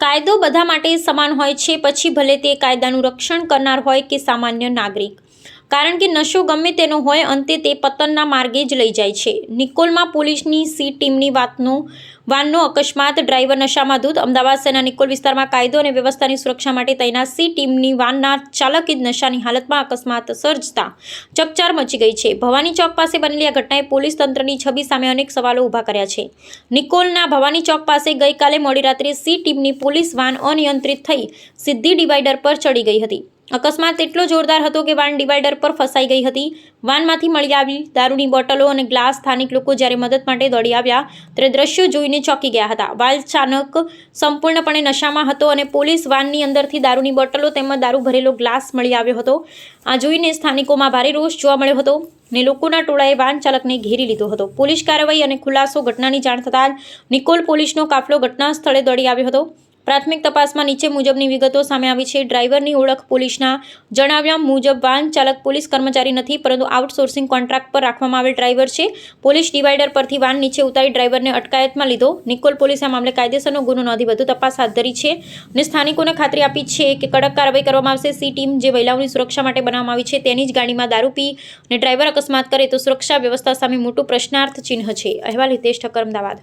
કાયદો બધા માટે સમાન હોય છે, પછી ભલે તે કાયદાનું રક્ષણ કરનાર હોય કે સામાન્ય નાગરિક, કારણ કે નશો ગમે તેનો હોય અંતે તે પતનના માર્ગે જ લઈ જાય છે. નિકોલમાં પોલીસની સી ટીમની વાનનો અકસ્માત. ડ્રાઈવર નશામાં ધૂત. અમદાવાદ શહેરના નિકોલ વિસ્તારમાં કાયદો અને વ્યવસ્થાની સુરક્ષા માટે તૈનાત સી ટીમની વાનના ચાલકે જ નશાની હાલતમાં અકસ્માત સર્જતા ચકચાર મચી ગઈ છે. ભવાની ચોક પાસે બનેલી આ ઘટનાએ પોલીસ તંત્રની છબી સામે અનેક સવાલો ઊભા કર્યા છે. નિકોલના ભવાની ચોક પાસે ગઈકાલે મોડી રાત્રે સી ટીમની પોલીસ વાન અનિયંત્રિત થઈ સીધી ડિવાઈડર પર ચડી ગઈ હતી. અકસ્માત એટલો જોરદાર હતો કે વાન ડિવાઈડર પર ફસાઈ ગઈ હતી. વાનમાંથી મળી આવી દારૂની બોટલો અને ગ્લાસ. સ્થાનિક લોકો જ્યારે મદદ માટે દોડી આવ્યા ત્યારે દ્રશ્યો જોઈને ચોંકી ગયા હતા. વાન ચાલક સંપૂર્ણપણે નશામાં હતો અને પોલીસ વાનની અંદરથી દારૂની બોટલો તેમજ દારૂ ભરેલો ગ્લાસ મળી આવ્યો હતો. આ જોઈને સ્થાનિકોમાં ભારે રોષ જોવા મળ્યો હતો ને લોકોના ટોળાએ વાન ચાલકને ઘેરી લીધો હતો. પોલીસ કાર્યવાહી અને ખુલાસો. ઘટનાની જાણ થતાં નિકોલ પોલીસનો કાફલો ઘટના સ્થળે દોડી આવ્યો હતો. પ્રાથમિક તપાસમાં નીચે મુજબની વિગતો સામે આવી છે. ડ્રાઈવરની ઓળખ પોલીસના જણાવ્યા મુજબ વાન ચાલક પોલીસ કર્મચારી નથી, પરંતુ આઉટસોર્સિંગ કોન્ટ્રાક્ટ પર રાખવામાં આવેલ ડ્રાઈવર છે. પોલીસ ડિવાઈડર પરથી વાન નીચે ઉતારી ડ્રાઈવરને અટકાયતમાં લીધો. નિકોલ પોલીસે આ મામલે કાયદેસરનો ગુનો નોંધી વધુ તપાસ હાથ ધરી છે અને સ્થાનિકોને ખાતરી આપી છે કે કડક કાર્યવાહી કરવામાં આવશે. સી ટીમ જે મહિલાઓની સુરક્ષા માટે બનાવવામાં આવી છે તેની જ ગાડીમાં દારૂ પી અને ડ્રાઈવર અકસ્માત કરે તો સુરક્ષા વ્યવસ્થા સામે મોટું પ્રશ્નાર્થ ચિહ્ન છે. અહેવાલ હિતેશ ઠક્કર, અમદાવાદ.